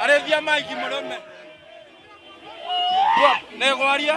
Arevia maiki murume. Negwaria.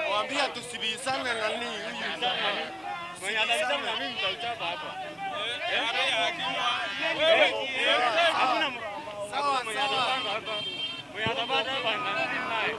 Mwambia tusibisane na nini huyu. Mwenye analisema na mimi nitauchapa hapa. Sawa sawa. Mwenye atapanda hapa na mimi naye.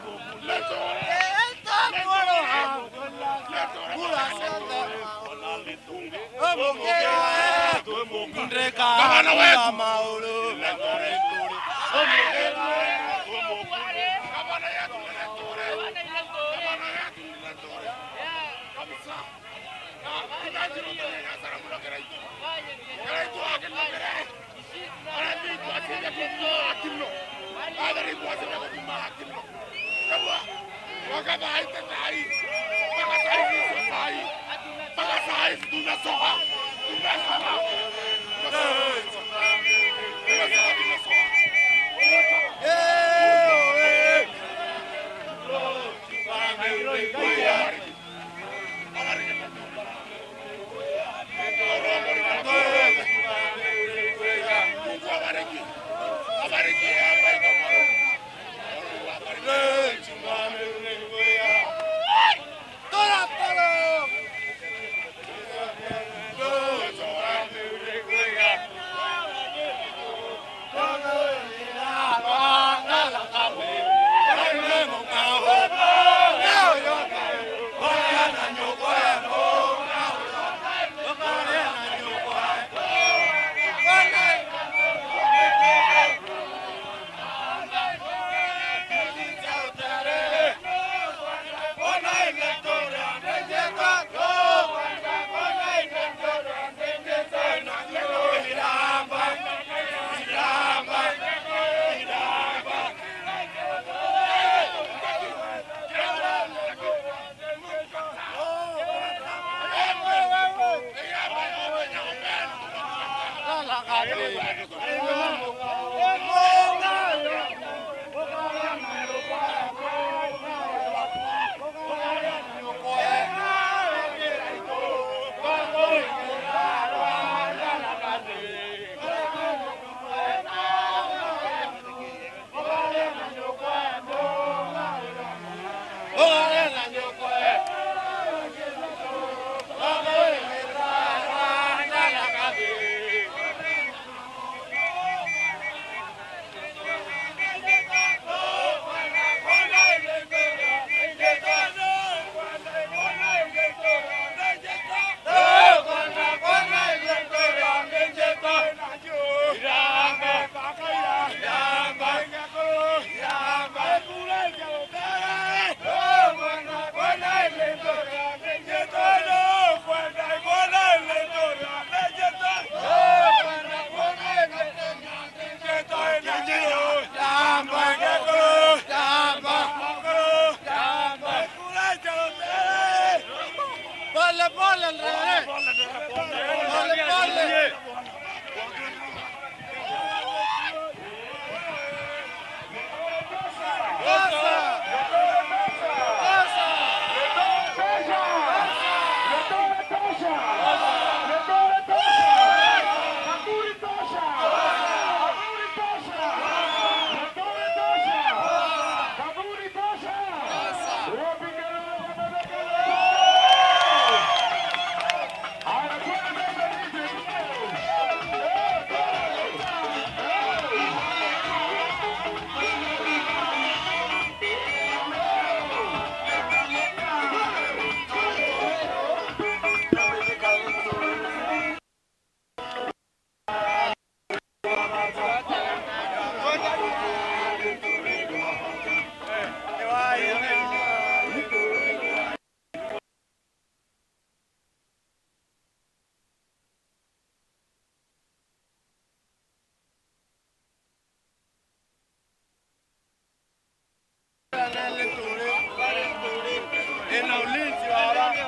ina ulinzi wa haraka,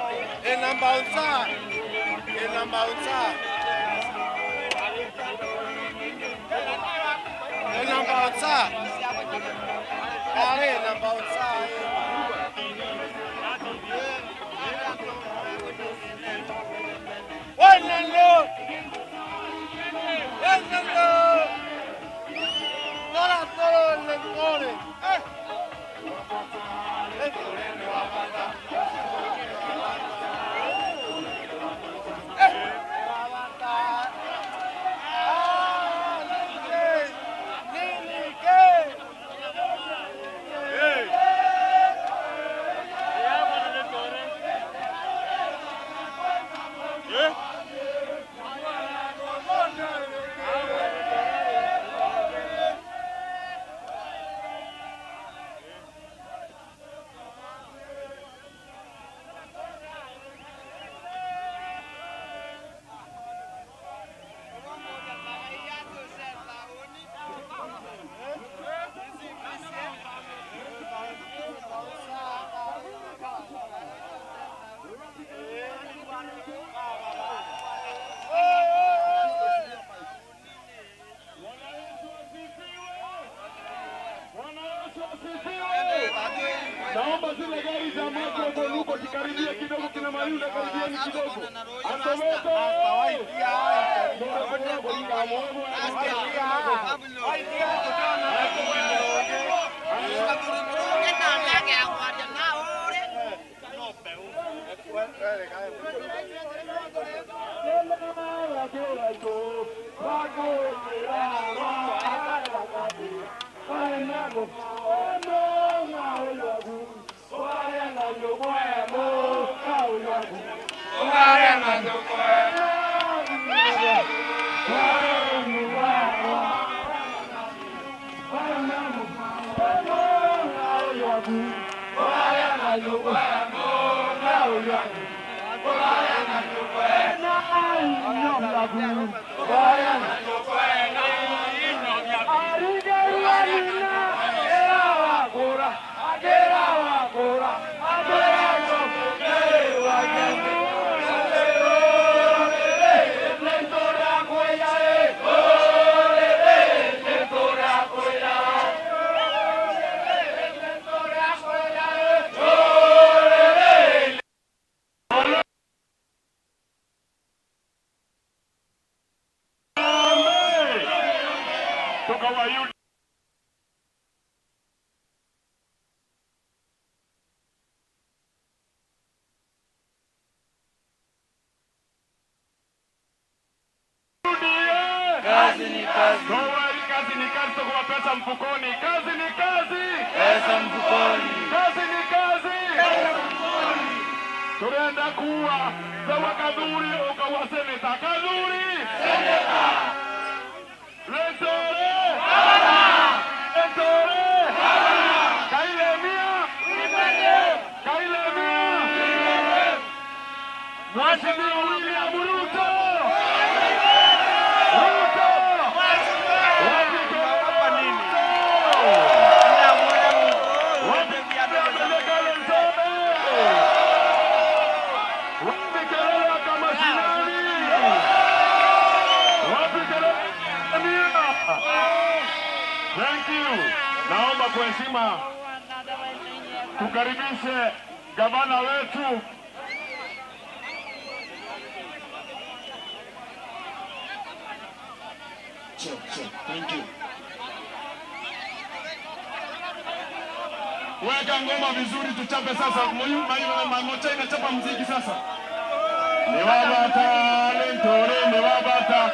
ina bouncer, ina bouncer, ina bouncer, kare ina bouncer. Wenalo, wenalo, todo el lector. Naomba zile gari za maji huko zikaribie kidogo, kina Mayunda karibieni kidogo. Asoweto! Kazi ni kazi. Kazi ni kazi, toka pesa mfukoni. Kazi ni kazi. Pesa mfukoni. Kazi ni kazi. Pesa mfukoni. Turenda kuwa sawa kaduri ukawa seneta kaduri. Seneta. Letore. Baba. Letore. Baba. Kailemia. Ibende. Kailemia. Ibende. Mheshimiwa William Ruto. Thank you. Naomba kwa heshima tukaribishe gavana wetu Thank you. Weka ngoma vizuri tuchape sasa. Mocha inachapa muziki sasa. Ni wabata, lentore, ni wabata.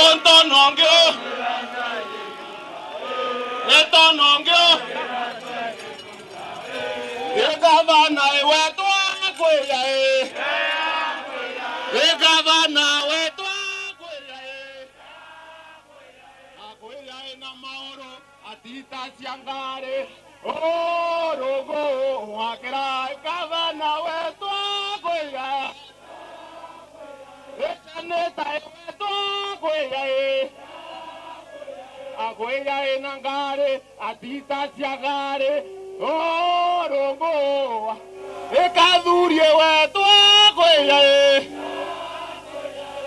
Ntonongyo Gavana wetu akwira Gavana wetu akwira na maoro atita siangare rogo wakira Gavana wetu akwira Neta wetu akwira nangare atita siangare rogo Ekadhurie wetu akwira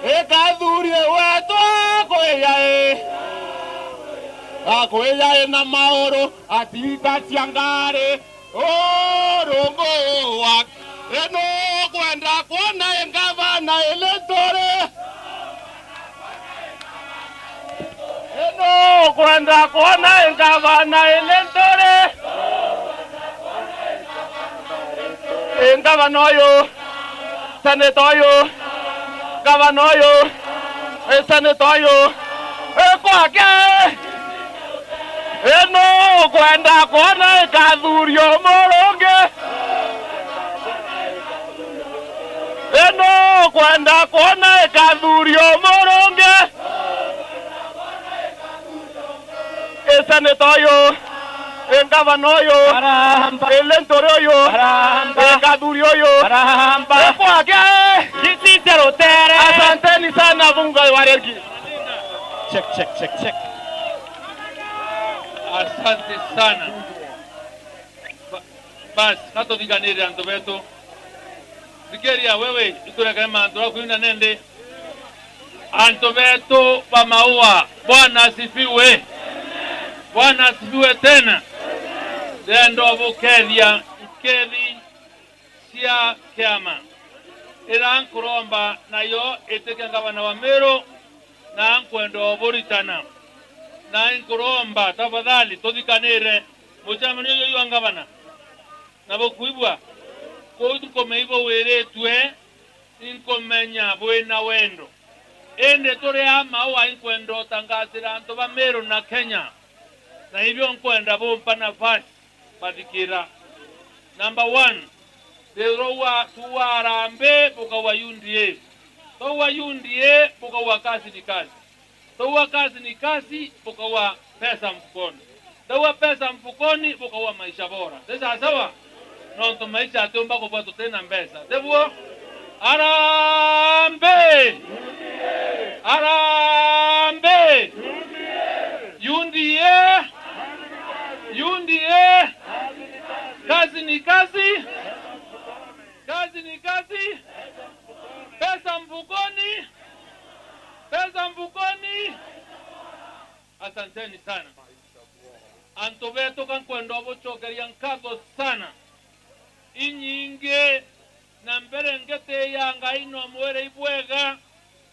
Ekadhurie wetu akwira na maoro atita siangare rogo eno kwenda kuona Gavana eletore eno kwenda kuona Gavana eletore Gavana oyo Senator oyo Gavana oyo Senator oyo kwake eno kwenda kuona Kadhurio Moronge eno kwenda kuona Kadhurio Moronge Senator oyo Gavana oyo Elentor oyo Kadhurio oyo kwake asanteni sana bunga waregi check Asante sana. Bas, kato diganiri anto beto. Dikeria wewe, itureka manto kuina nende. Anto beto pa maua. Bwana asifiwe. Bwana asifiwe tena. Dendo bukeria kedi sia kiama. Iran kuromba nayo eteke Gavana wa Meru na ankwendo boritana. Na inkuromba tafadhali todikanire muchamani yo Gavana na bokuibwa ko tukomeibo weretwe inkomenya bwena wendo ende tore ama wa inkwendo tangasira anto ba Meru na Kenya na hivyo nkwenda bompa nafasi badikira. Number 1 derowa tuwarambe bukawa UNDA towa UNDA bukawa kazi ni kazi towa kazi ni kazi bukawa pesa mfukoni towa pesa mfukoni bukawa maisha bora sasa sawa nonto maisha atomba kwa watu tena mbesa debuo arambe arambe UNDA UNDA kazi ni kazi kazi ni kazi pesa mfukoni pesa mfukoni. Asanteni sana antobeto kankwendo bochokeria nkago sana inyinge na mbere ngete yanga ino mwere ibwega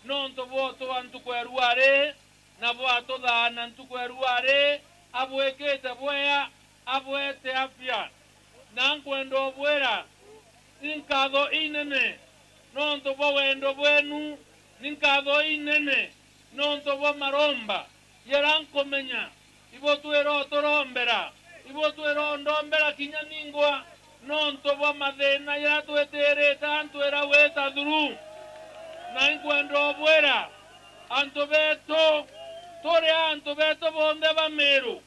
nonto boto antukweruare na boato dana antukweruare abwekete bwea abwete afya na nkwendo bwera ninkago inene nonto bwendo bwenu ninkago inene nonto bo maromba yeranko menya ibo tuero torombera ibo tuero ndombera kinyaningwa nonto bo madena ya tuetere tanto era weta duru na inkwendo bwera antobeto tore antobeto bonde ba Meru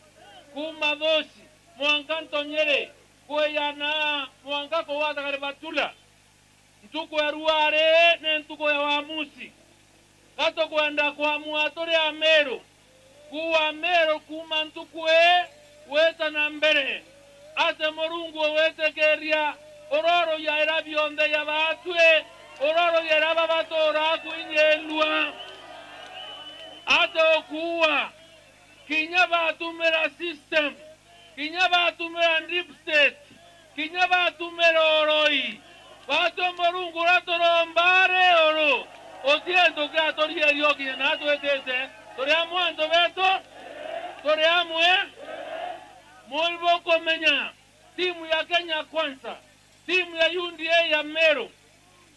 kumadosi mwankanto nyere kuyana mwanka ko wata kare batula ntuko eruare ne ntuko ya wamusi kato kwenda kwa muatore ya Meru kuwa Meru kuma ntukwe weta na mbere ate morungu wete keria ororo ya era bionde ya batwe ororo ya era babatora kuinyelwa ate okuwa kinya batumera system kinya batumera deep state kinya batumera oroi bato morungu ratorombare oro otiendo que atoria yo que na to etete toreamo ando beto toreamo muy boko menya timu ya Kenya Kwanza timu ya UNDA ya Meru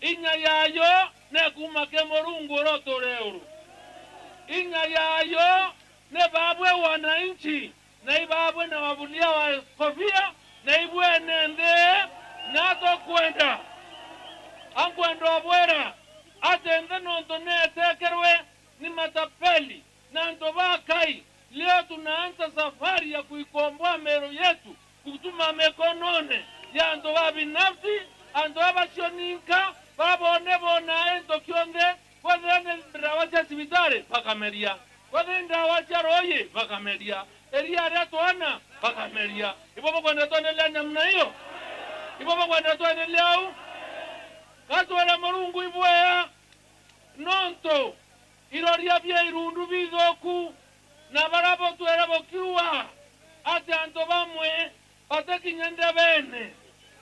inya yayo ne kuma ke morungu rotoreuro inya yayo ne babwe wananchi na ibabwe na wabulia wa kofia na ibwe nende nato kwenda ankwendo bwera atende nontone tekerwe ni matapeli na ntobakai. Leo tunaanza safari ya kuikomboa Meru yetu kutuma mekonone ya ntoba binafsi antoba sioninka babone bona ento kionde kodene rawacha sibitare pakameria kodene rawacha roye pakameria eria ratoana pakameria ibobo kwenda tonelea namna hiyo ibobo kwenda tonelea katwala Mulungu ibwea nonto iroria bya irundu bizoku na barabo twera bokiwa ate anto bamwe batekinyende bene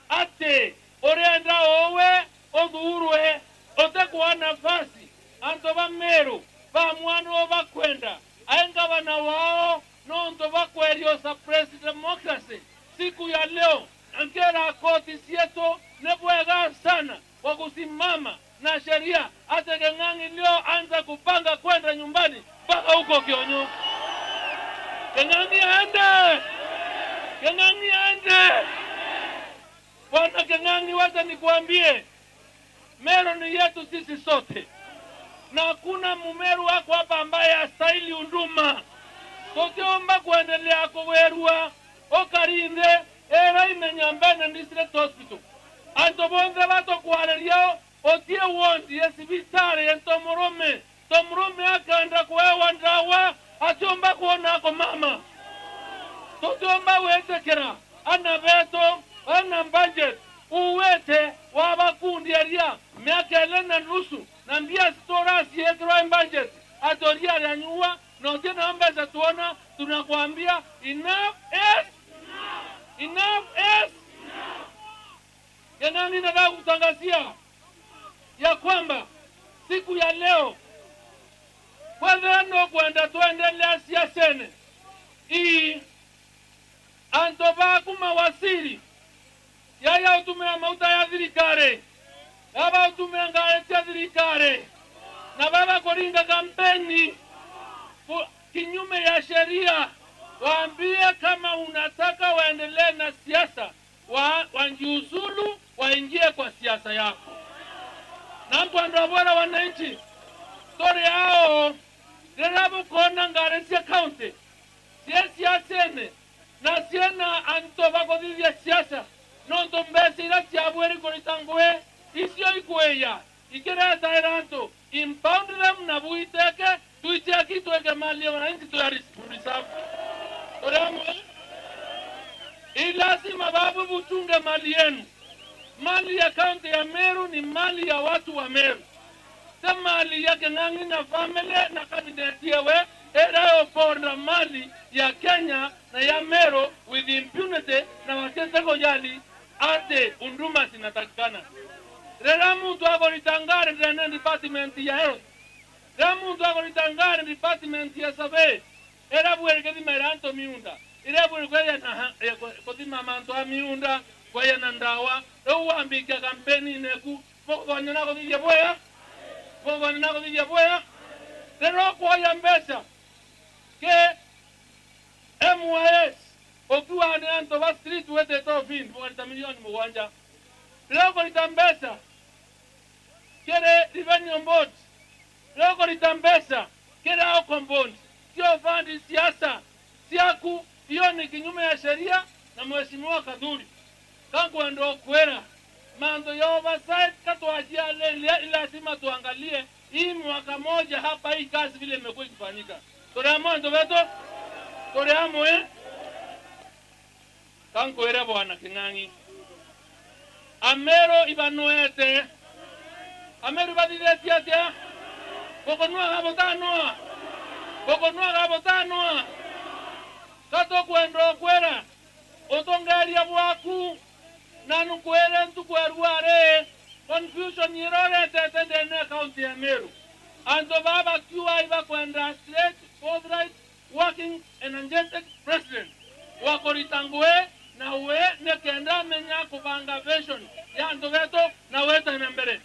ate orenda owe odurwe otekwa nafasi anto bameru bamwano bakwenda aenga bana wao nonto bakwerio suppress democracy. Siku ya leo angera koti sieto nebwega sana kwa kusimama na sheria ate Keng'ang'i leo anza kupanga kwenda nyumbani mpaka huko Kionyo. Keng'ang'i aende! Keng'ang'i aende! Bwana Keng'ang'i, wacha nikuambie, Meru ni yetu sisi sote. Na hakuna Mumeru wako hapa ambaye hastahili unduma. Tukiomba kuendelea kuwerua okarinde era imenyambene district hospital. Antobonze bato kuareliao otie wondi esibitare entomorome. Tomorome akanda kuewa ndawa achomba kuona ko mama. Tutomba wetekera ana beto ana budget uwete wabakundi eria miaka na nusu na mbia storasi yekro budget atoria yanyua no tena mbeza tuona tunakuambia enough is Keng'ang'i nataka kutangazia ya kwamba siku ya leo kwanza no kwenda tuendelea siasene hii antoba kumawasili yaya utumia mauta ya thirikare baba utumia ngare ya thirikare na baba koringa kampeni kinyume ya sheria. Waambie kama unataka waendelee na siasa wanjiuzulu waingie kwa siasa yako. Na mpwando bora wananchi story yao nerabu kona ngare sia county siasa ene na siena antoba kodivya siasa nonto mbesi ila siabweri koritangwe isio ikweya ikera tairanto impound them na buiteke tuitiaki tuweke mali wananchi tuyarisabu oramo ilazima babu buchunge mali yenu. Mali ya kaunti ya Meru ni mali ya watu wa Meru. Sa mali ya Keng'ang'i na family na kabineti yewe erayo porna mali ya Kenya na ya Meru with impunity na wakese kojali ate unduma sinatakikana. Rera mtu wako litangare rene department ya health. Rera mtu wako litangare department ya survey. Era buwele kedi mairanto miunda. Era buwele kwaya na kodi mamanto wa miunda kwaya na ndawa. Ewa ambika kampeni ineku. Poko wanyana kodi ya boya. Poko wanyana kodi ya boya. Rera kwaya mbesa. Ke MYS. Okuwa ane anto wa street wete tofin. Poko nita milioni mwanja. Rera kwa litambesa. Kere revenue board. Rera kwa litambesa. Kere au compound. Sio fandi siasa siaku hiyo ni kinyume ya sheria na mheshimiwa Kaduri kangu ndo kwera mando ya oversight katwajia lele lazima tuangalie hii mwaka moja hapa hii kazi vile imekuwa ikifanyika. Toreamo ndo beto toreamo kangu era bwana Keng'ang'i Amero ibanoete Amero ibadiletia kokonua gabotanoa kokonua gabotanoa kato kwendo kwera otongalia bwaku nanu kwere ntukweruare confusion yirore tete ne county ya Meru ando baba kiwa iba kwenda straight forthright working energetic president wakoritangwe na we ne kenda menya kubanga vision ya ando veto na weta mbere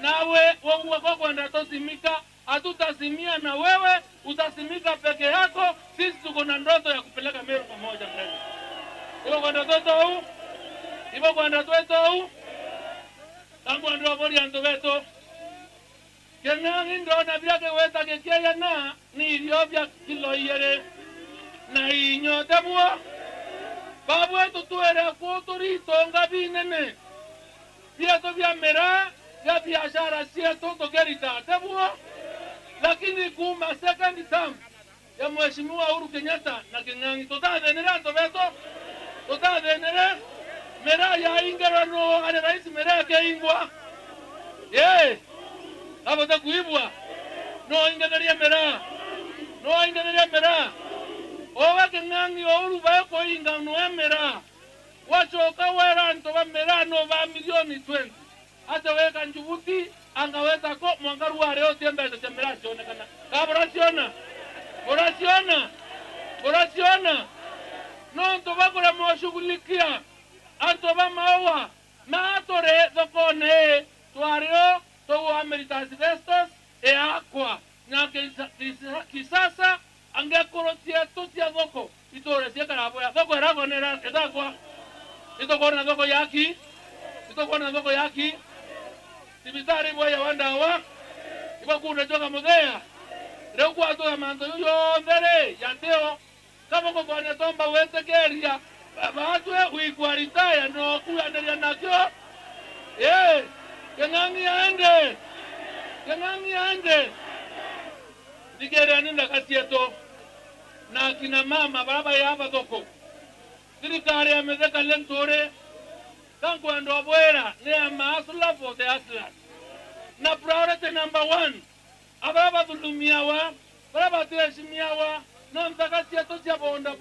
nawe wako kwenda tosimika hatutasimia na wewe utasimika peke yako. Sisi tuko na ndoto ya kupeleka Meru pamoja mbele. Ibo kwa ndoto huu, ibo kwa ndoto huu, tangu ndo bori ando veto. Kenangi ndo na vyake weta kekia na ni iliovya kilo yere na inyota mua. Babu etu tuere kuturi tonga binene. Vieto vya mera, vya biashara sieto togerita tebua. Lakini kuma second term ya Mheshimiwa Uhuru Kenyatta na Kenyangi tutadenere ando veto. Tutadenere mera ya ingerano ane rais mera ke ingwa. Abo ta kuibwa. No ingeneria mera. No ingeneria mera. Owa Kenyangi Uhuru ba ko inga no mera. Wachoka wera nto ba mera no ba milioni 20. Hata weka Njubuti angaweza ko mwangaru wa leo tembe za mera chone kana. Kaborasiona. Borasiona. No nto ba kula mwashughulikia. Anto ba maua. Maatore dokone. Tuario to Ameritas Vestos aqua. Na kisasa angekorotia tutia doko. Itore sia karabo ya doko era gonera edakwa. Ito kona doko yaki. Tibitari boya wandawa. Iba kuna joka modea. Leo kwa to mando yo ndere yateo. Kama kwa bwana tomba wete keria. Watu uiguaritaya no kuandalia nakyo. Kenangi ande. Digere aninda kasieto. Na kina mama baba ya hapa toko. Serikali amezeka lentore. Tangu ando bwera ne maasula for the aslas. Na priority number 1. Ababa tulumiawa, baba tuheshimiawa, na mtakasieto cia bonda.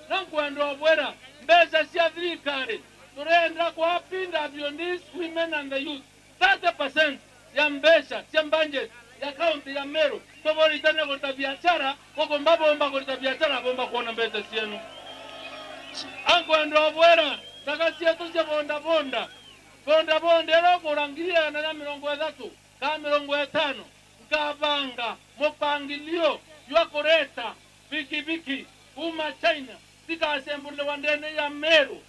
Tangu ando bwera mbeza cia serikali. Turenda kwa pinda beyond these women and the youth. 30% ya mbesha, ya mbanje, ya kaunti ya Meru. Tobori tane kwa biashara, koko mbabomba kwa biashara, bomba kuona mbete sienu. Anko ando bwera, takasi yetu cha bonda. Bonda ero kurangia na 30, ka 50. Nkabanga, mopangilio, yuakoreta, biki, uma China. Tika asembule wandene ya Meru.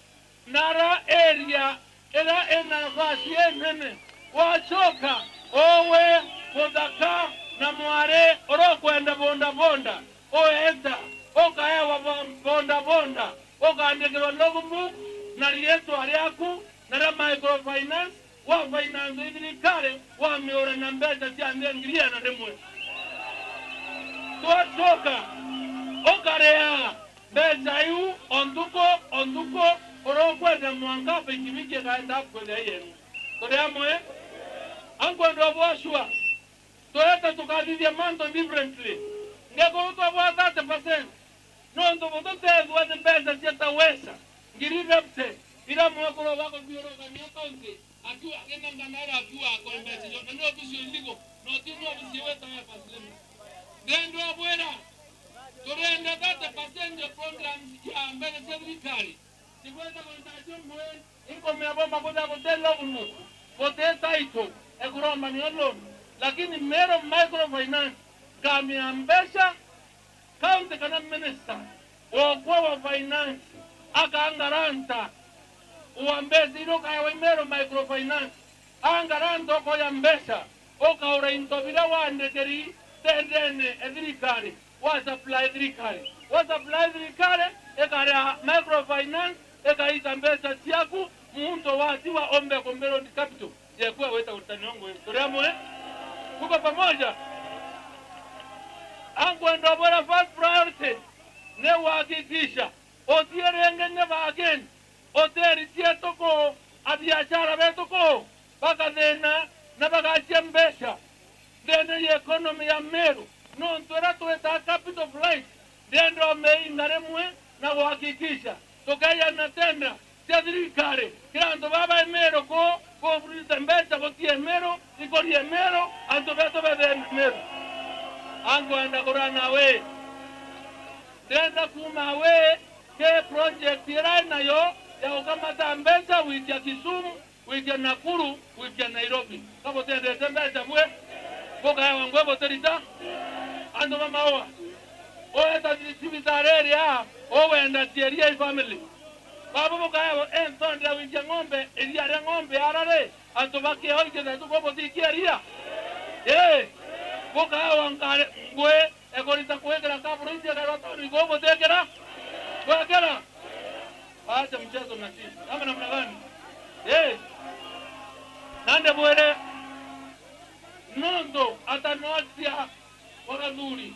Nara area, era enafasi nene. Wachoka, owe, kodaka, na mware, oro kwenda bonda. Oenda, oka ewa bonda. Oka andekero logumu, na lieto ariaku, na microfinance, wa finance idrikare, wa miora na mbeta tia ngiria na demwe. Tuwachoka, oka rea, mbeta yu, onduko, oro kwenda mwanga, pikimike kaenda kwenda yenu. Torea mwe, anko ndo washua. Toyota tukadidya manto differently. Ngeko uto wa 30%. No ndo botote wa mbeza sieta wesa. Ngiri repte. Ila mwakoro wako bioro kami akaunti. Akiwa agenda ngamara akiwa kwa mbeza. Ndio ofisi ndiko. No tino ofisi weta ya paslemu. Ngendo abwera. Torenda 30% ya programs ya mbeza serikali. Sikwenda kontaction mwe. Iko meabomba kwa kutelo umu. Kote taito. Ekuroma ni loan. Lakini Meru microfinance kamiambesha county kana minister wa finance akaangaranta uambezi ilo kaya Meru microfinance angaranta ko yambesha okaura intobira wandekeri tendene edrikari wa supply edrikari ekara microfinance ekaita mbesa tiaku muntu watiwa ombe kombero ndi capital yekuwa weta utaniongo historiamo kuko pamoja. Angu ndo bora first priority ne wakikisha otiere ngene bagen oteri tietoko abiashara betoko baka dena na baka chembesha dena economy ya Meru no ntora tueta capital of life dendo meingaremwe na wakikisha tokaya natenda serikali kiranto baba Meru ko frita mbesa kotie Meru ikorie Meru anto beto bebe Meru ango anda korana we denda kuma we ke project iraina yo ya ukamata mbesa wiki ya Kisumu wiki ya Nakuru wiki ya Nairobi kabo tende mbesa mwe boka ya wangwe boterita ando mamawa oya tadisibitareri ya owenda tieria family baba mukaya entonda winja ng'ombe iliare ng'ombe arare anto baki hoike na tu bobo tikiaria mukaya wankare ngwe ekorita kuwekera kaburi nje karoto ni bobo tekera kwekera acha mchezo na timu kama namna gani nande bwere nondo atanotia wakaduri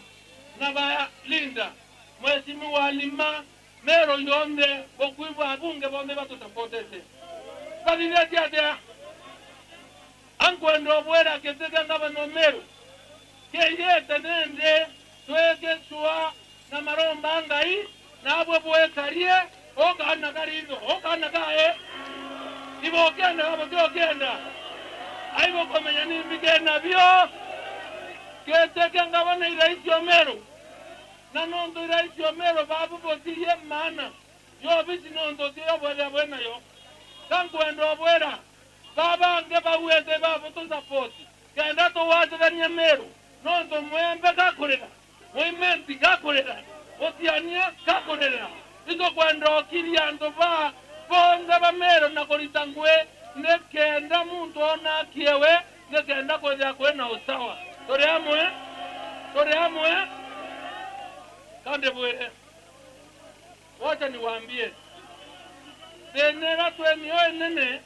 na baya linda mwesimu walima mero yonde bokuiva abunge bonde batutapotete kadileti atea ankwendo bwera ketega ngaba no mero keyete nende tweke swa na maromba ngai na abwe bwe karie okana karindo okana kae ibo kenda abo kenda aibo komenya ni bigena bio ketega ngaba na iraisi omero na nondo iraisi omero babu botiye mana yo bisi nondo tiyo bwera bwena yo kankwendo bwera baba nge baweze babu to support kenda to waje danye mero nondo mwembe kakurera mwimenti kakurera otiania kakurera izo kwendo kiriando ba bonde ba mero na kolitangwe nekenda muntu ona kiewe nekenda koja kwena usawa tori amwe kande bwere wacha niwaambie tenera tuemio nene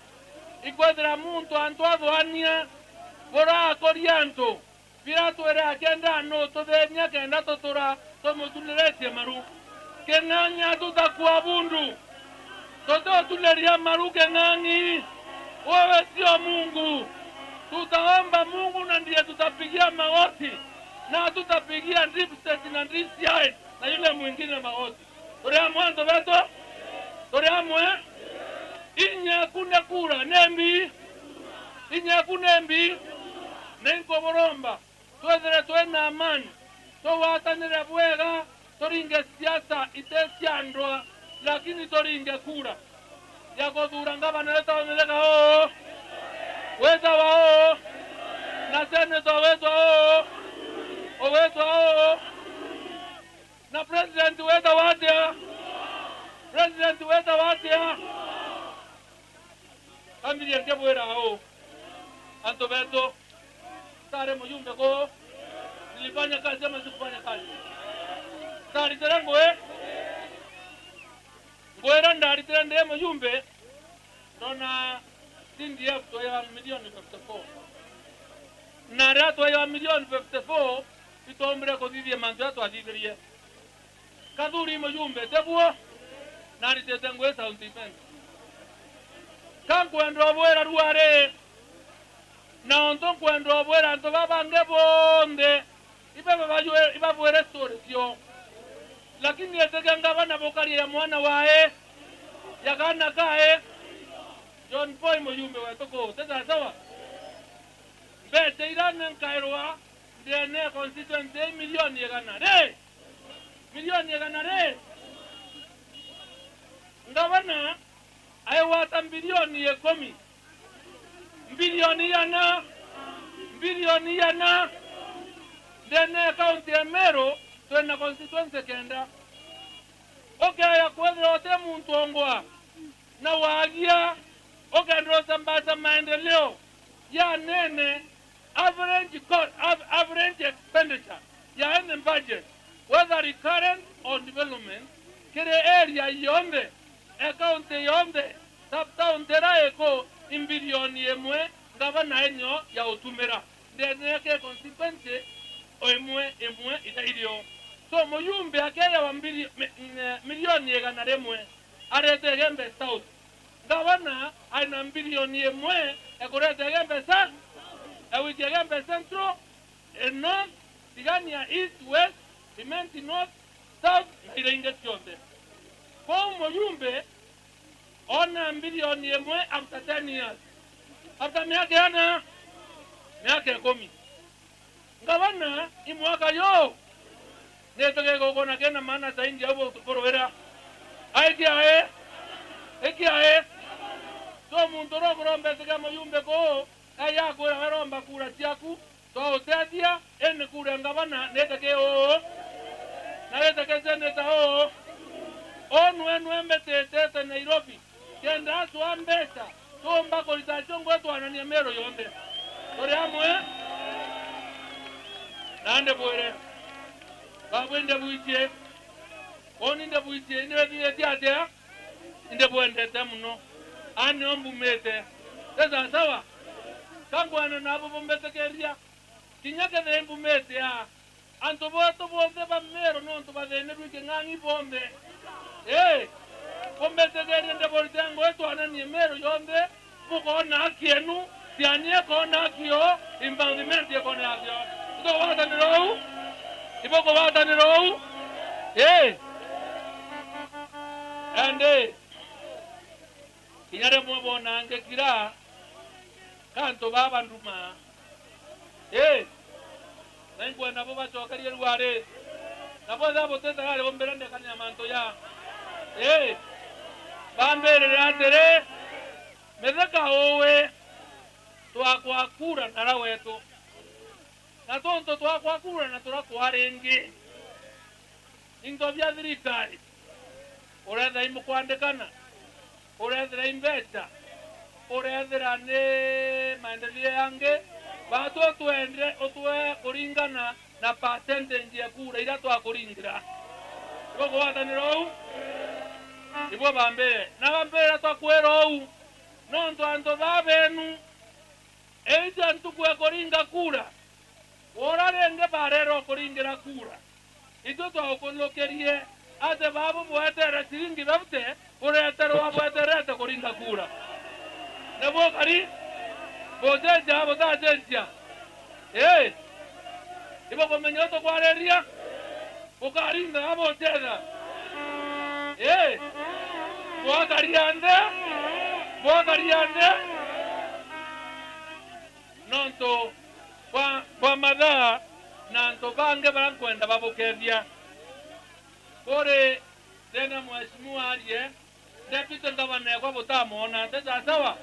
ikwedra muntu antoadwania bora korianto pira tuere agenda no todenya kenda totora tomutulete maru kenanya tutakuabundu toto tuleria maru kenani wewe sio Mungu tutaomba Mungu na ndiye tutapigia magoti na tutapigia drip state na DCI na yule mwingine magoti torea mwanzo veto torea mwe inya kuna kura nembi inya kunembi nenko boromba tuwezere tuena amani towatanire bwega toringe siasa itesiandwa lakini toringe kura yako dura ngabana leta wameleka weza wao na senator wetu na president weta watia kambi ya kebwera anto beto tare mjumbe ko nilifanya kazi ama sikufanya kazi tari terango ngwera ndari terande mjumbe dona CDF to ya milioni 54 na rato ya milioni 54 itombre ko vivie manzato adigerie kaduri mjumbe tebuo nari tetengwe sauti pen kanko ndo bwera ruare na onto kwendo bwera ndo babange bonde iba bwera story sio lakini yetega bana bokari ya mwana wae yakana kae John Boy mjumbe wetu ko tena sawa bete irane nkairwa ndene constituency milioni yagana re ngabana aiwata milioni 10 bilioni yana ndene county ya Meru twena constituency kenda ya kwedra ote muntu ongwa na wagia ndo sambaza maendeleo ya nene average expenditure ya ene budget whether recurrent or development kere area yonde account yonde subtown teraeko imbilioni emwe ngabana enyo ya utumera ndene ke consequence emwe itairio so muyumbe akeya wa milioni yegana remwe arete gembe south ngabana aina bilioni emwe ekorete gembe south awiti gembe central north tigania east west imenti north south na ile ingesionde kwa muyumbe ona bilioni emwe after 10 years after miaka 10 ngabana imwaka yo netoke gogona kena mana saindi abo porowera ekiae so muntu ro rombe tega muyumbe ko aya ko romba kura tiaku to tedia en kurenga bana netake o na netake seneta o onwe mbetete Nairobi kenda swambesa tomba kolitachongo twanania mero yonde tori amwe nande bwere babwende buitie oninde buitie inde bide tiate inde bwendete muno ani ombumete eza sawa kangwana nabo bombete keria kinyake de mbumete ya anto boto bonde ba mero non to ba de ne ruke ngangi bombe bombete keria inde boltengo twanania mero yonde buko na kienu tianie ko na kio imbandimenti ko na kio ndo wata ni roho iboko wata ni roho ande kinyare mo bona ange kira kanto baba nduma nangwa nabo bachokari ruare nabo zabo teta gale bomberande kanya manto ya bambere atere medaka owe twakwa kura narawetu na tonto twakwa kura na turakwarengi into bya thirikari uretha imukwandikana urethera investa urethera ne maendeleo yange bato tuende otwe kuringana na percentage ya kura ira twakuringira boko wataniro ibo bambe na bambe twakwero nonto anto babenu eja ntukwe kuringa kura orarenge barero kuringira kura ito twakonokerie ate babo boetera siringi babte uretero waboeterete kuringa kura nebo kari boteja botajenja ibo komenyoto kwareria ukaringa aboteza bwakariande nonto kwa madha nanto bange barankwenda babokeria kore tena mheshimiwa aliye deputy governor kwa botamona teza sawa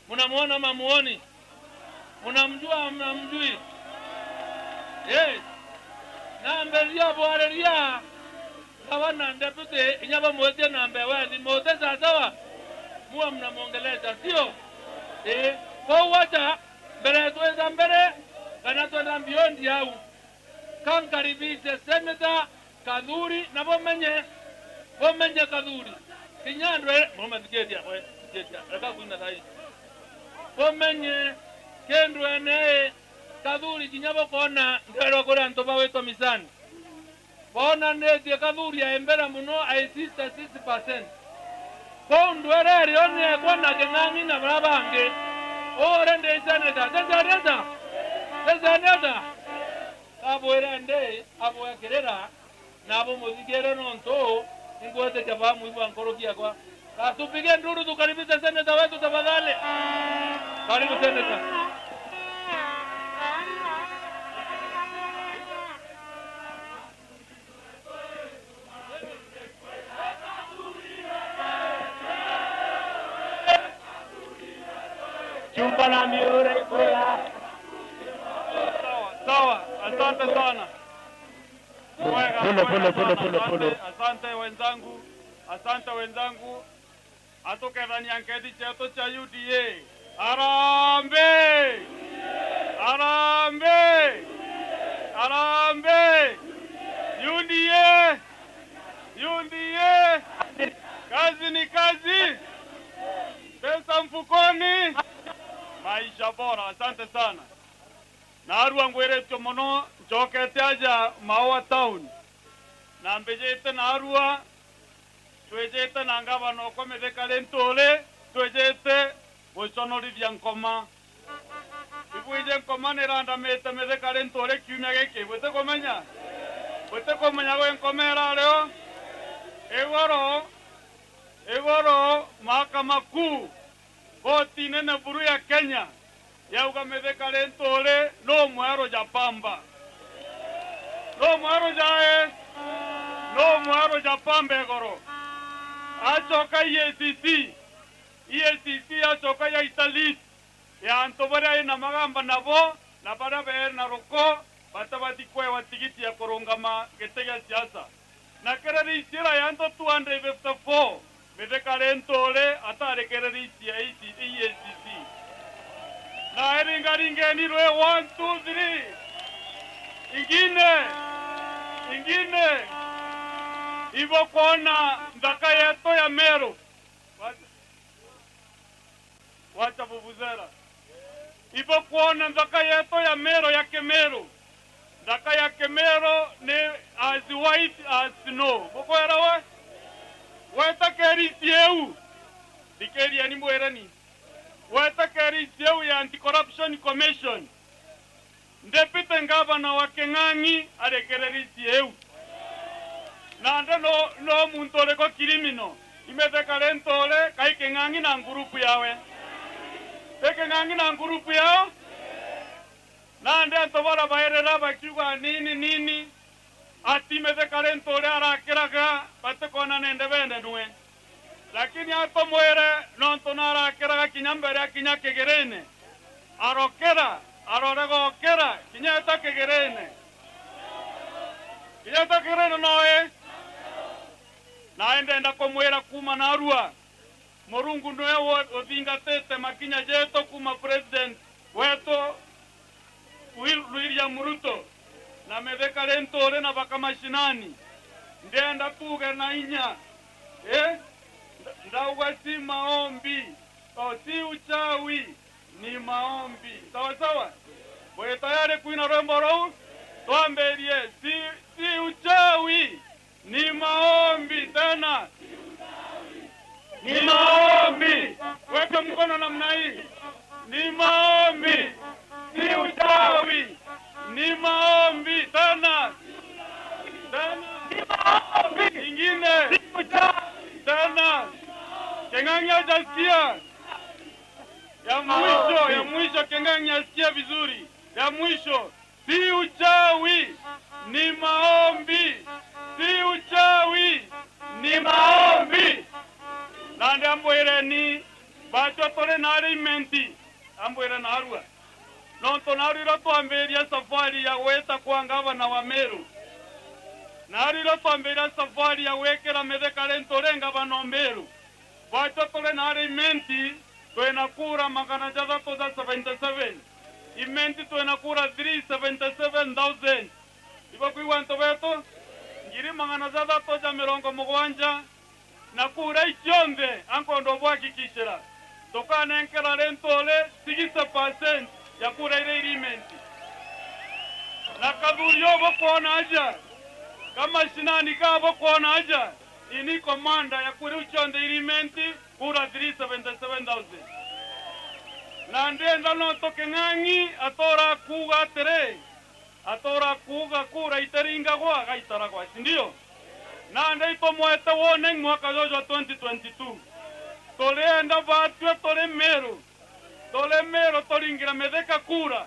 munamuona mamuoni munamjua mnamjui namberia bwareria kawana deputy inyaba mwote nambe wewe mwote sawa muwa mnamongeleza sio kwa wacha mbele tuweza mbele kana tuenda mbiondi au kankaribishe Senator Kadhuri na bomenye Kadhuri kinyandwe momadigedia we gedia raka kuina dai bomenye kendwe ne Kadhuri kinyabo kona ndero kora ntoba weto misani bona ndete Kadhuri ya embera muno aisista 6% kondwere rione kona kengangi na brabange ore nde Senator tezaneta abo erande abo yakerera nabo muzigero nonto ngote kabamu ibo ankorokia kwa tupige nduru tukaribisha Senator wetu tafadhali karibu Senator chumba na miure kwa sawa asante sana pole asante wenzangu atokadhani anketi cheto cha UDA arambe UDA kazi ni kazi pesa mfukoni maisha bora asante sana narua ngweretyo mono njokete aja Maua town na mbejete narua twejete nangaba no kometheka lentole twejete bochonori bya nkoma ibuje nkoma neranda meta metheka lentole kiumya geke bwete komenya go enkomera leo egoro mahakama kuu koti nene buru ya Kenya yauga metheka lentole no mwaro japamba no mwaro japambe goro achoka EACC achoka ya Italy ya antobara ina magamba nabo na bara beer na roko batabati kwe watigiti ya korongama getega siasa na kereri sira yanto 254 medeka lentole atare kereri sia EACC na eringa ni rwe 1 2 3 ingine ivo kona ndaka yeto ya Meru wacha vuvuzela ivo kuona ndaka yeto ya Meru ya Kemeru ndaka ya Kemeru ni as white as snow bukwera we weta keri sieu dikeri ya nimwerani weta keri sieu ya Anti-Corruption Commission Deputy Governor wa Keng'ang'i arekereri sieu nanda no muntole ko kirimino imetheka lentole kai Keng'ang'i na ngurupu yawe Keng'ang'i na ngurupu yao nanda ntobora baerera bakiwa nini ati imetheka lentole arakiraga batekona nende bende nwe lakini ato mwere nonto narakiraga kinyambere akinya kegerene arokera arorego kinyata kegerene noe naenda komwera kuma narua morungu noe odinga tete makinya jeto kuma president weto William Ruto na meveka lentole na bakamashinani ndenda tuge na inya ndauga si maombi si uchawi ni maombi sawa sawa boye tayari kuina remboro tuamberie si uchawi ni maombi tena ni maombi weka mkono namna hii ni maombi si uchawi ni maombi tena ni maombi ingine si uchawi tena Keng'ang'i hajasikia ya mwisho Keng'ang'i hajasikia vizuri ya mwisho si uchawi ni maombi si uchawi ni maombi nande amboire ni bacho tole na alimenti amboire na arua nonto nariro tuamberia safari ya weta kwa gavana wa Meru nariro tuamberia safari ya wekera metheka lentole gavana wa Meru bacho tole na alimenti tuena kura magana jada toza 77 imenti tuena kura 377,000 iba kuiwanto beto ngiri magana jada toza mirongo mugwanja na kura ichonde ankondo bwakikishira tokane nkera lentole 60% ya kura ile imenti na kadhurio bokona aja kama shinani ka bokona aja ini komanda ya kura ichonde imenti kura 377,000 na ndenda no Keng'ang'i atora kuga tere atora kuga kura iteringa kwa gaitara kwa sindio na ndito mwete wone mwaka jojo 2022 tolenda batwe tole Meru tolingira medeka kura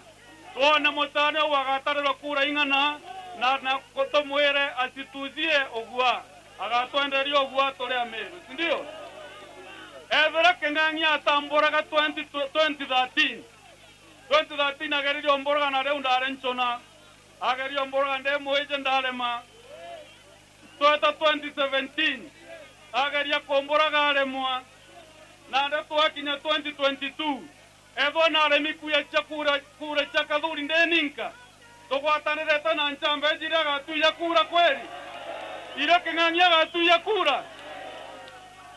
tuone motane wagatare kura ingana na kotomwere asituzie ogwa agatwenderio ogwa tole Meru sindio Evera Keng'ang'i atamboraga 2013 ageri omborga na reunda arenchona ageri omborga nde moeje ndalema toeta 2017 ageri akomboraga alemwa na nde twakinya 2022 evo na aremikuya chakura chakadhuri nde ninka togwatanireta na nchambe jira gatuya kura kweli ile Keng'ang'i agatuya kura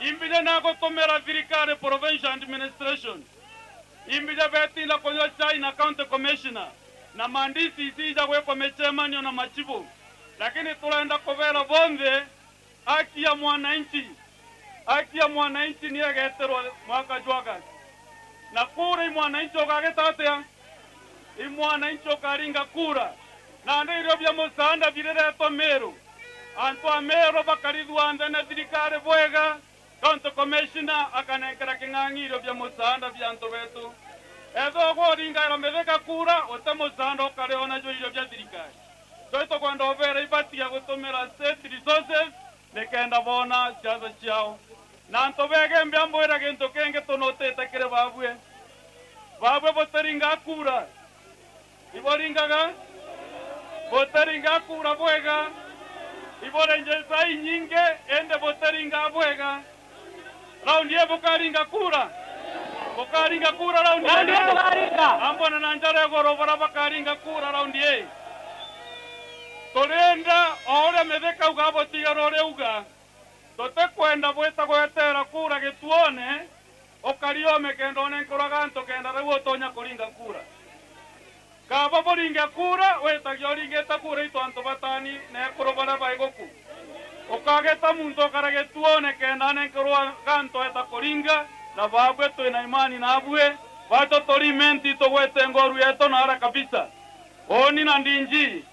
imbije nako tomera thirikari provincial administration imbije beti la konyo China county commissioner na mandisi sija weko mechemanyo na machibu lakini tunaenda kovera bonde haki ya mwananchi ni agetero mwaka jwaga na kura mwananchi okagetate mwananchi okaringa kura na ndio bya musanda birere to Meru anto Meru bakaridwanze na thirikari bwega County Commissioner akanekera Keng'ang'i iro bya musanda byanto betu ezo goringa irametheka kura ote musanda okareona jo iro bya thirikari toito kwenda overa ibati ya gutumira state resources nekenda bona siasa ciao na ntobege mbyamboira gento kenge tonotete kire babwe boteringa kura iboringaga boteringa kura bwega iborenjeza inyinge ende boteringa bwega raundi ye bokaringa kura raundi ye bokaringa ambona nanjare gorobara bakaringa kura raundi ye torenda ore medeka ugabo tigaro uga tote kwenda bweta gwetera kura gituone okariome kendo nenkuraganto kenda rewo tonya kuringa kura kaba boringa kura weta gyoringeta kura itwanto batani ne kurobara baigoku okageta muntu karagetuone kenda nenkuraganto eta kuringa na babwe to ina imani na abwe bato torimenti to wete ngoru yeto na ara kabisa oni na ndinji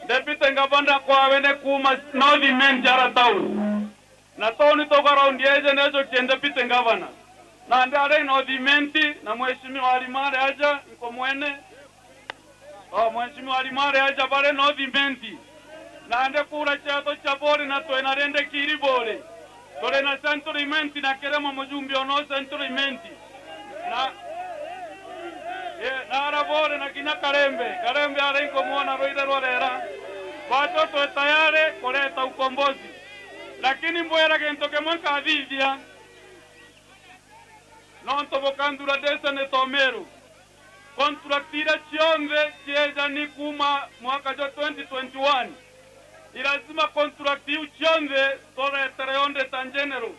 deputy ngabanda kwa wene kuma nodi menjara town na toni to garaundi eje nezo kende deputy ngavana na ndare nodi menti na mheshimiwa Alimare aja nko mwene mheshimiwa Alimare aja bare nodi menti na ande kura chato chabore na to enarende kiribore tore na century menti na keremo mujumbi ono century menti na arabore na kina karembe are nko muona roida rorera watoto tayari kuleta ukombozi lakini mbwera gentoke mwanka adivia nonto bokandura desa ne tomeru kontraktira chionde chieja ni kuma mwaka jo 2021 ilazima kontraktiu chionde tore tereonde tangenero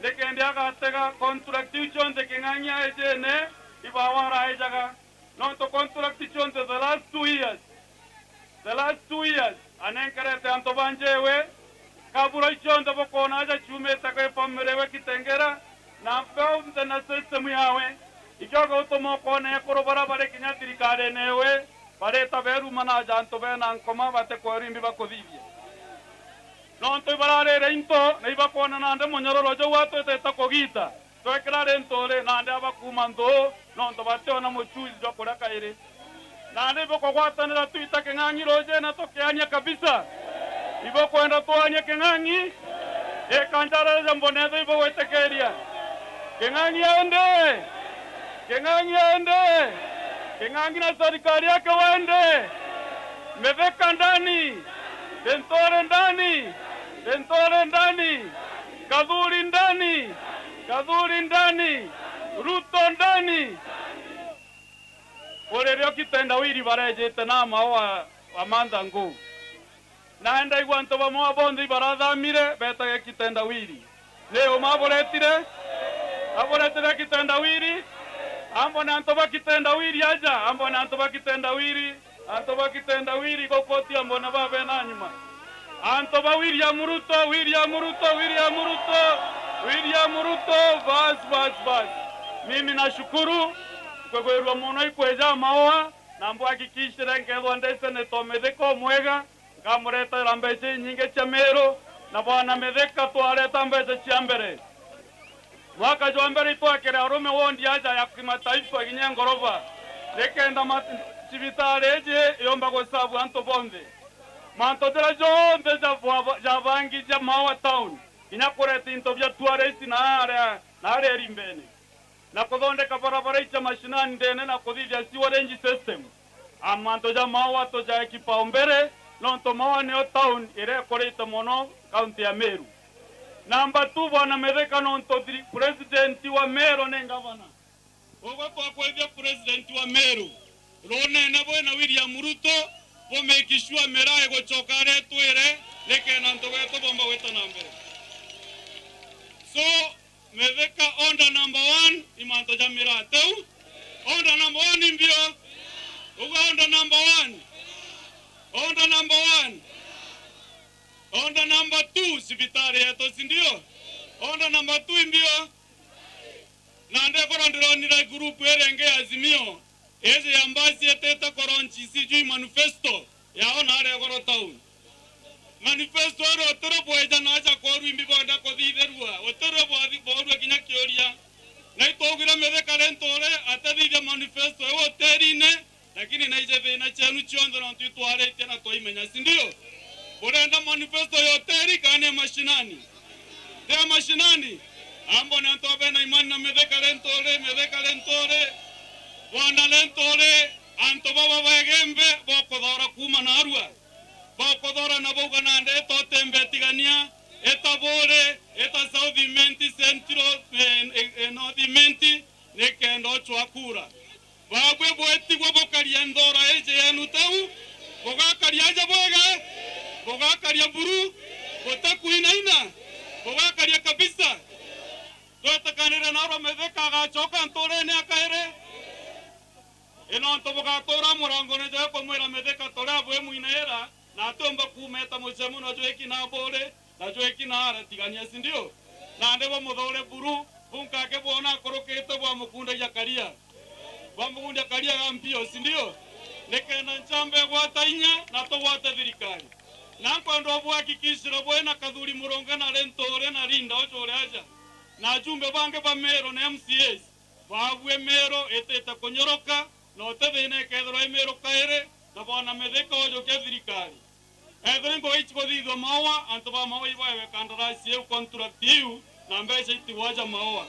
lekende aga tega kontraktiu chionde kenganya ejene ibawara ejaga nonto kontraktiu chionde the last 2 years anenkerete antobanjewe kabura chionde bokona aja chume takwe pamerewe kitengera na feunde na system yawe ijogo tomo kone korobara bare kinyatiri kare newe bare taberu mana janto bena nkoma bate korimbi bakodivye nonto barare reinto neiba kona nande monyororo jo wato teta kogita to ekrare ntore nande abakumando nonto bate ona mochuzi jo koraka ire nande boko kwatanira tuita kengangi roje na tokeanya kabisa ibo kwenda toanya kengangi kanjara jambonedo ibo wetekeria kengangi ende kengangi na serikali yake wende meveka ndani dentore ndani kadhuri ndani Ruto ndani Orereo kitendawiri barejete nama wa amanda ngu naenda igwanto bamwa bondi barathamire betaga kitendawiri leo maboretire aboretire kitendawiri ambona antoba kitendawiri aja ambona antoba kitendawiri kokoti ambona babe nanyuma antoba William Ruto bas mimi nashukuru kwa kwerwa mono ikweja maoa na mbwakikishira ngedo ndese ne tomedeko mwega ngamureta rambeje nyinge chamero na bwana medeka twaleta mbeje chiambere mwaka joambere twakere arume wondi aja ya kimataifa ginyangorova lekenda chivitaleje yomba gosabu anto bonde manto dela jonde ja vangi ja mawa town inakureta into vya tuaresi na are rimbene na kodonde kabarabara icha mashinani ndene na kodivya siwarenji system amanto ja mawa to ja kipaumbele nonto mawa neo town ire koreta mono county ya Meru namba 2 bwana medeka nonto president wa Meru ne ngavana ogo kwa kwevya president wa Meru rone na bwana William Ruto bomekishwa merae gochokare twere leke nanto weto bomba weto nambe so medeka onda number 1 imanto jamira teu onda number 1 imbio uga onda number 1 onda number 2 sibitari yeto sindio onda number 2 imbio nande korondero nira group erenge azimio eze yambasi eteta koronchi sijui manifesto yao nare goro town manifesto ero otoro boeja naja koru imbi boda kodhiderua otoro bodu kinya kioria na itogira medeka lentore atadide manifesto ewo terine lakini naije vena chenu chiondo na twitware tena toimenya sindio borenda manifesto yoteri kane mashinani te mashinani ambo na tobe na imani na medeka lentore bwana lentore anto baba bagembe bokodora kuma narua bokodora na boga nande totembe tigania etabore eta South Imenti Central North Imenti nekendo chwakura babwe bweti bwokaria ndora eje yanu tau bogakaria ja bogakaria buru botakuinaina bogakaria kabisa totakanira na ro medeka ga choka ntore ne akaere eno ntoboga tora murango ne je ko mwera medeka tora bwe muinaera na tomba kumeta muchemu no joeki na bore na joeki na ara tigania sindio na ndebo mudore buru bunka ke bona korokete bwa mukunda ya karia bwa mukunda karia gampio sindio nekena nchambe gwa tainya na to wata thirikari na kwando bwa kikishiro bwena kadhuri muronga na rentore na rinda ochore aja na jumbe bange ba mero na MCS babwe mero eteta konyoroka no tebene kedro mero kaere na bona medeka ojo ke thirikari edrengo ichbo dido mawa antoba mawa ibawe kandarasi eu contractiu na mbese itiwaja mawa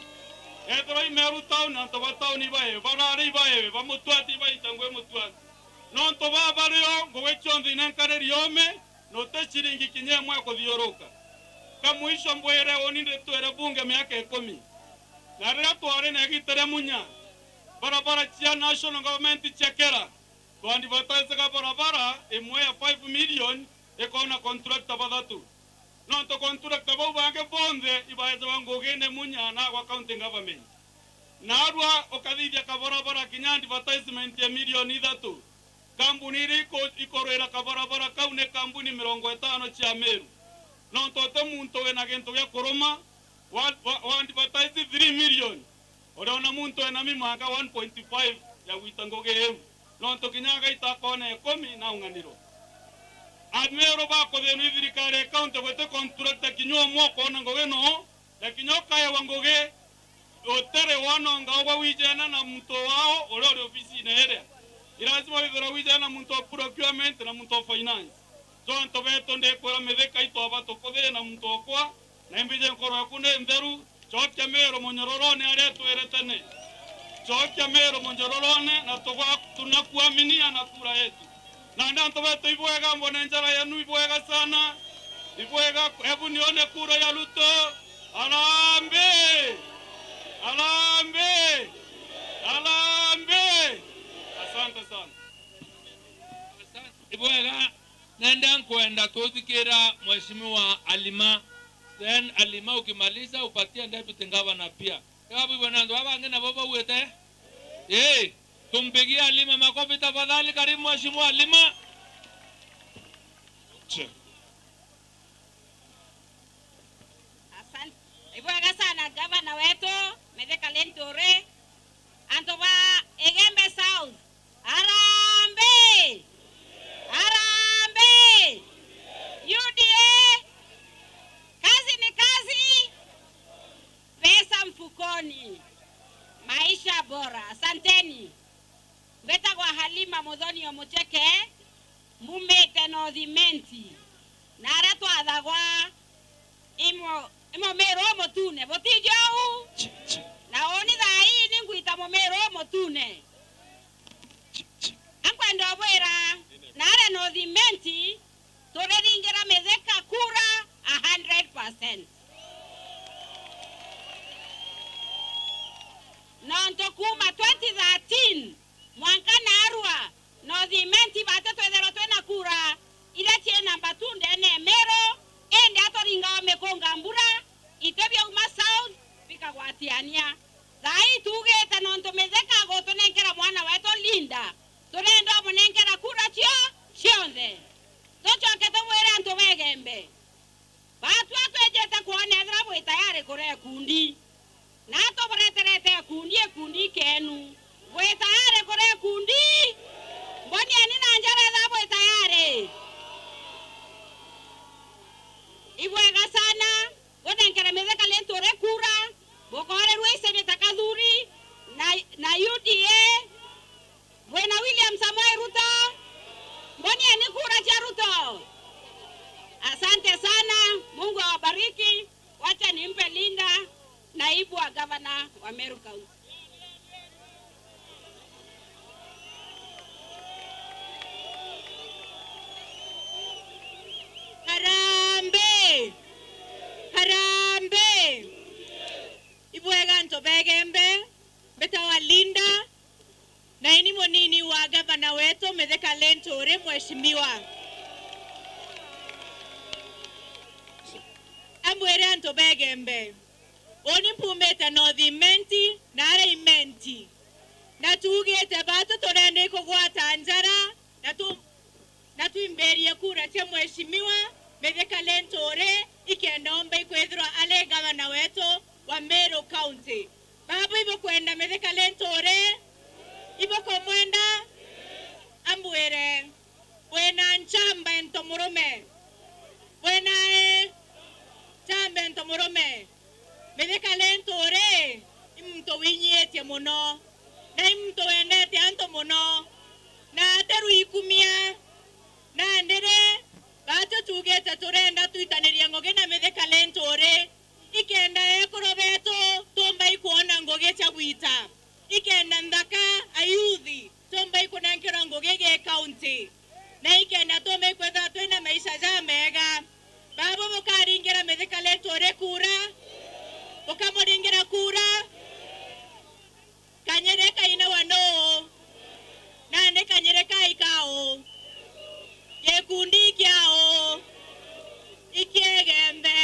edro meru town antoba town ibawe barare ibawe bamutwati ibawe tangwe mutwati no ntoba bareo gowechondi nankare riome no techiringi kinyemwa kothioroka kamuisho mbwere oninde twere bunge miaka 10 na rira tware na gitere munya barabara chia national government chekera kwandi bataiza barabara imwe ya 5 million ekona contract badatu no to contract bau bange bonde ibaeza bangogene munya na kwa county government narwa okadhivya kabarabara kinyandi advertisement ya milioni 3 kambuni riko ikorera kabarabara kaune kambuni 50 cha Meru no to muntu wena gento ya koroma wa advertise 3 million ona muntu wena mimaka 1.5 ya witangoge no to kinyaga itakone 10 na unganiro Admero ba ko de thirikari account wete contract kinyo mwoko na ngogeno na kinyoka ya wangoge otere wano ngawa wijana na mtu wao olori ofisi na area irazima withora wijana mtu wa procurement na mtu wa finance so ntobeto nde kwa medeka ito abato kode na mtu kwa na mbije nkoro kune nderu chokya mero monyororone aretu eretene chokya mero monyororone na tokwa tunakuaminia na kura yetu na ndanto beto ibwega mbona njara yanu ibwega sana ibwega hebu nione kura ya Ruto alambe alambe alambe asante sana ibwega nenda kwenda tuthikira mheshimiwa Alima then Alima ukimaliza upatie deputy governor pia sababu bwana ndo abange na baba wete tumpigie Alima makofi tafadhali. Karibu mheshimiwa Alima. Asante. Ibwega sana gavana wetu Medeka Lentore antoba Egembe South. Arambe! Arambe! UDA kazi ni kazi, pesa mfukoni, maisha bora. Asanteni. Beta kwa Halima Modhoni Omocheke mumete no dhimenti na reto adagwa imo mero motune botijau na oni dai ninguita momero motune ankwendo bwera na re no dhimenti toreringera Medeka kura 100%. Nontokuma 2013 mwankana arua no dhimenti bate twethero twena kura ile tie namba 2 ndene mero ende atoringa wamekonga mbura itebya uma South pika gwatiania dai tugete nonto Medeka goto nenkera mwana weto Linda torendo monenkera kura chionde tocho keto mwera nto Wegembe batu atwejete kuone dra bwe tayari kore kundi na to breterete kundi kenu bwe tayari kore kundi mboni anina njara za bwe tayari ibwega sana gonenkera Medeka Lentore kura bokore ruise betakadhuri na UDA bwana William Samoei Ruto mboni ani kura cha Ruto. Asante sana, Mungu awabariki. Wacha nimpe Linda, naibu wa gavana wa Meru County. Antobegembe betawalinda na ini monini wa gavana wetu Mithika Lentore mheshimiwa Ambwere Antobegembe oni mpumeta nothimenti na areimenti na tugete batu torende kugwata njara na tuimberie kura cia mheshimiwa Mithika Lentore ikendomba ikwethirwa ale gavana wetu wa Meru County. Babu ibo kwenda Mithika Lentore ibo komwenda Ambwere wena nchamba entomurume wena chamba entomurume Mithika Lentore imto winyetie muno na imto wendete anto muno na ateru ikumia na ndere bato tugete turenda tuitaniria ngoge na Mithika Lentore ikenda ekorobeto tomba ikuona ngoge cha gwita ikenda ndaka ayuthi tomba ikona nkira ngoge ge county na ikenda tomba ikwetha twina maisha ja mega babo mukaringira Mithika Lentore kura ukamuringira kura kanyereka ina wano na ne kanyereka ikao yekundi kyao ikiegembe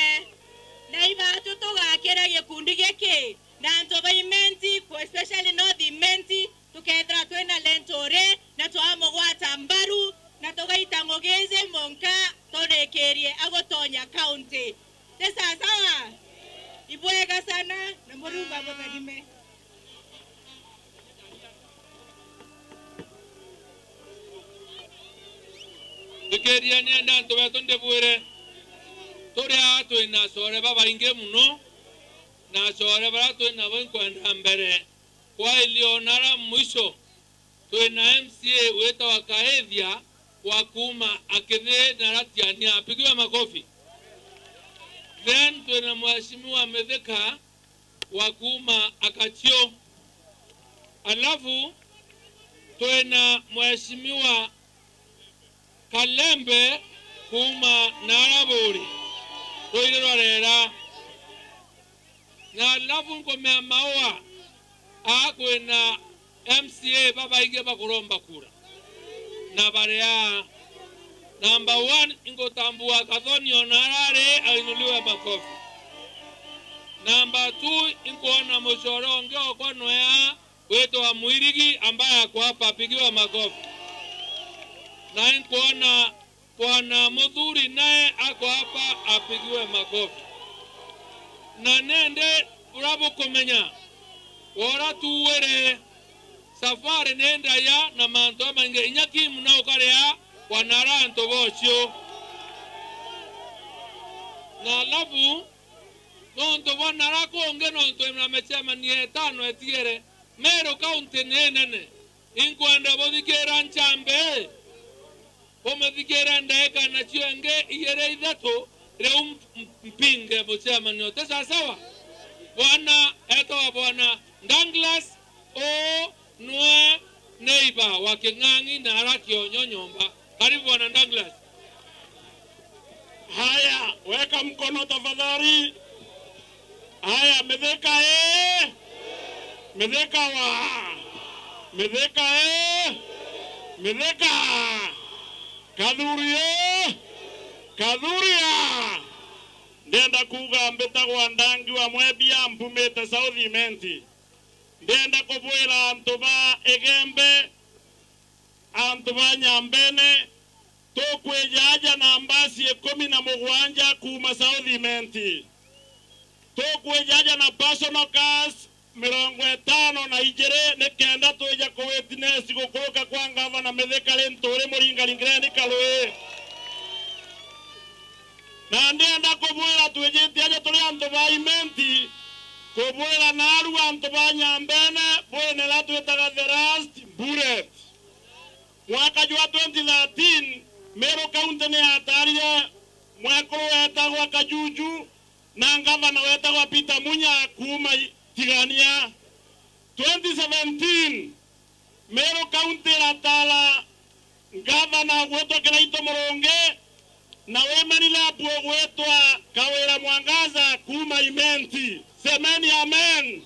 na ibatu tugakira gikundi giki na Antobaimenti kwa especially North Imenti tukethra twena Lentore na twamugwata mbaru na tugaita ngogeze monka torekerie agotonya county tesa sawa ibwega sana na murumba bogadime Dikeria ni anda ntobetonde bwere tore atwe na sore baba inge muno na sore bara twe na bonkwanda mbere kwa ilionara mwisho twe na MCA weta wakaedhia wa kuma akithe na ratiani apigiwe makofi. Then twe na mheshimiwa Mithika wa kuma akachio alafu twe na mheshimiwa Kalembe kuma naraburi toirwa rera na alafu ngomea maua akwena MCA baba ige bakuromba kura na barea number 1 ingotambua Gathoni Onarare ainuliwe makofi. Number 2 ingoona Mushoronge okono ya wetu wa Muirigi ambaye ako hapa apigiwe makofi. Na ingoona Bwana Muthuri naye ako hapa apigiwe makofi. Na nende urabu kumenya wora tuwere safari nenda ya na manto mange inyaki muna ukarea wanara ntobocho na labu nonto wanara konge nonto na mechema ni etano etiere Meru County nene inkwenda bodikera nchambe bomedikera ndeka na chienge iyere idhato reum mpinge bochema ni otesa sawa bwana eto wa bwana Douglas o nwe neighbor wa King'ang'i na Arakio Nyonyomba. Karibu bwana Douglas. Haya, weka mkono tafadhali. Haya, Mithika Mithika wa Mithika Mithika Kadhuria ndenda kuga mbetagwa ndangi wa mwebia mpumete South Imenti ndenda kubwira antuba egembe antuba nyambene tokwejaja na ambasi 17 kuma South Imenti tokwejaja na personal cars 50 na ijere nekenda toja ko witness gukoroka kwa gavana Mithika Lentore muringa lingreni kalwe na ndenda kubwira twejeti aje tuli antuba Imenti kubwira naru antuba nyambene bwene la twetaga the last bullet mwaka wa 2013 Meru County ni ataria mwako wetagwa Kajuju na gavana wetagwa Peter Munya kuma Tigania 2017 Meru County ratala gavana wetwa Kiraito Moronge na wemanila bwo wetwa Kawira Mwangaza kuma Imenti. Semeni amen.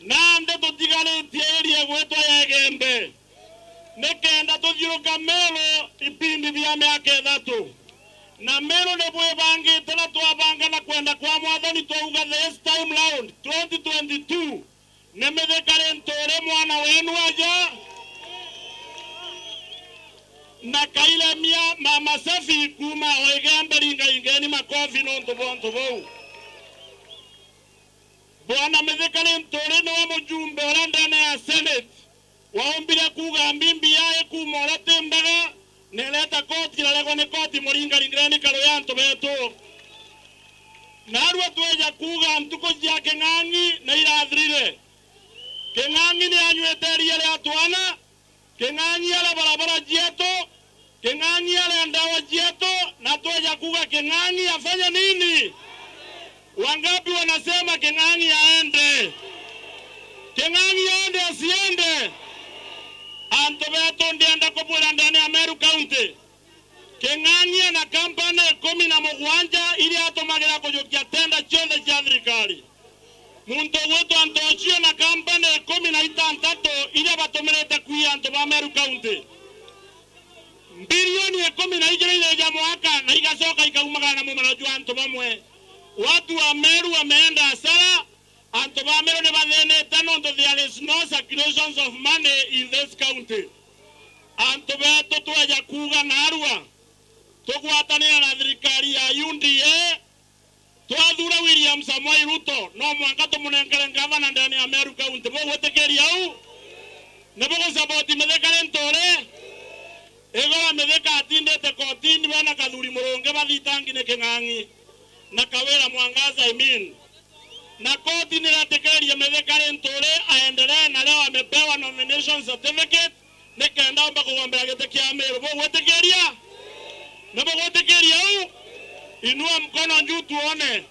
nande tutigarĩtie ĩrĩa gwĩtwo ya Gembe nĩkenda tũthiũrũka Meru ipindi bia mĩaka 3 na Meru nĩ bwĩbangĩte na twabanga na kwenda kwa Mwathani twauga this time round 2022 nĩ Mithika Linturi mwana wenu aja na Kailemia mama safi kuma Oigembe ringaingeni makofi nonto bonto bou Bwana Mithika Linturi nĩwe mũjumbe ũrĩa ndene ya Senate waombire kuga mbimbi yae kuma ũrĩa tĩmbaga nĩreta koti ĩrarego nĩ koti mũringaringirani Karuyanto betu narua tweja kuga ntuko cia Kĩng'ang'i na irathirire Kĩng'ang'i nĩ anyuĩte ria rĩa twana Kĩng'ang'i ala barabara jietu Kĩng'ang'i ala ndawa jietu na tweja kuga Kĩng'ang'i afanye nini wangapi wanasema Kĩng'ang'i aende Kĩng'ang'i aende asiende anto betu ndienda kubwira ndani ya Meru County Kĩng'ang'i na kampani 17 ili atomagira kujukia tenda chonde cha thirikari muntu wetu antochio na kampani 16 ili batomerete kuya anto ba Meru County bilioni 12 ile ya mwaka na igasoka ikaumagana na mumana jwa anto bamwe watu wa Meru wameenda hasara anto ba Meru ne bathenete nondo there is no circulations of money in this county anto betu twaja kuga narua tugwatanira na thirikari ya UDA twathura William Samoei Ruto no mwanga tumunengere ngavana ndani ya Meru County bo wetekeria u nebo support Mithika Linturi ego Mithika atindete kotini bana kathuri muronge bathitangi ne Kĩng'ang'i na Kawira Mwangaza na koti niratekeria Mithika Linturi aendelee na leo amepewa nomination certificate nikenda omba kugombea gĩtĩ kĩa Meru bo wetekeria nebo wetekeria u inua mkono juu tuone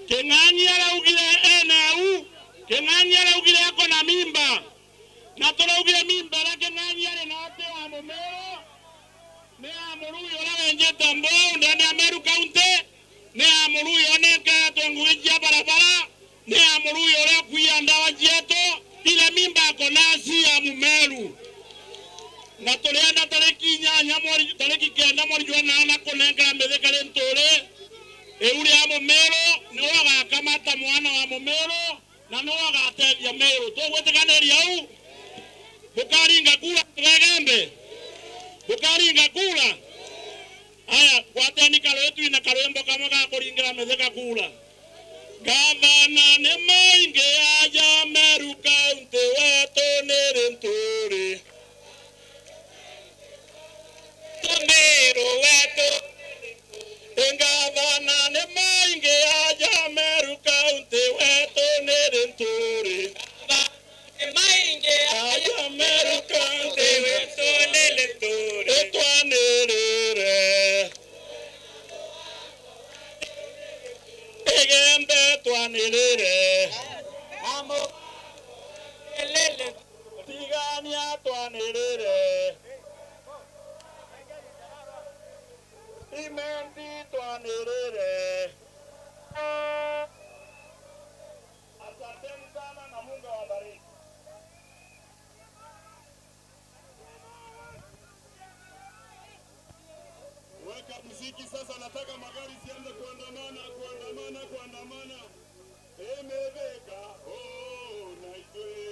Kĩng'ang'i araugire eneu Kĩng'ang'i araugire ako na mimba na tũraugire mimba na Kĩng'ang'i arĩ na atĩ wa Mũmeru nĩ amũrui ũrĩa wenjete mbao ndani ya Meru County nĩ amũrui oneketwo ngugi cia barabara nĩ amũrui ũrĩa kuia ndawa jietu ile mimba ako nasi ya Mũmeru na tũrenda tarĩki 8 tarĩki 9 mweri wa 8 kũnengera Mithika Linturi euri ya Mũmeru nĩ wagakamata mwana wa Mũmeru na nĩ wagateithia Meru tũgwĩtĩkanĩria u bukaringa kura Gembe bukaringa kura aya kwateni Karuetu ina karwembo kamwe ga kũringĩra Mithika kura gavana nĩ maingi aja Meru County wetu nĩ Linturi Meru wetu gavana nĩ maingi aja Meru County wetu nĩ Linturi maingi aja Meru County wetu nĩ Linturi twanĩrĩre Gembe twanĩrĩre tigania twanĩrĩre Imenti twanĩrĩre asanteni sana na Mungu awabariki. Weka muziki sasa, nataka magari sianze kuandamana. Emebeka oh naitwe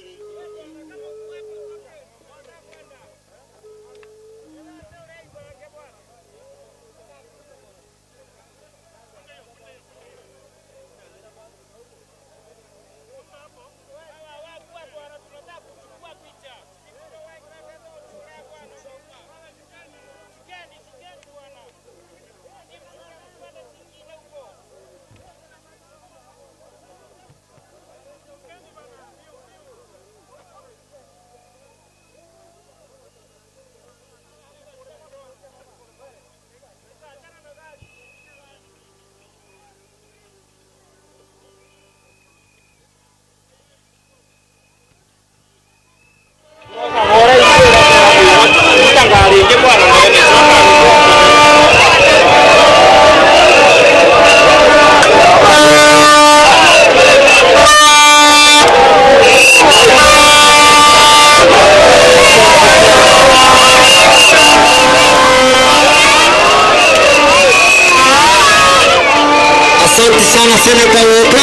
sana seneta wetu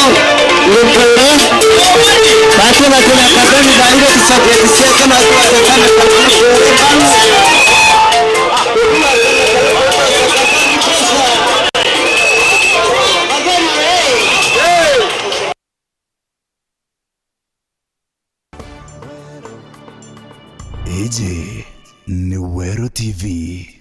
Lukaura. Basi na kuna kadani baada tusogezea kama tuwatazame kwa Eje ni Wero TV.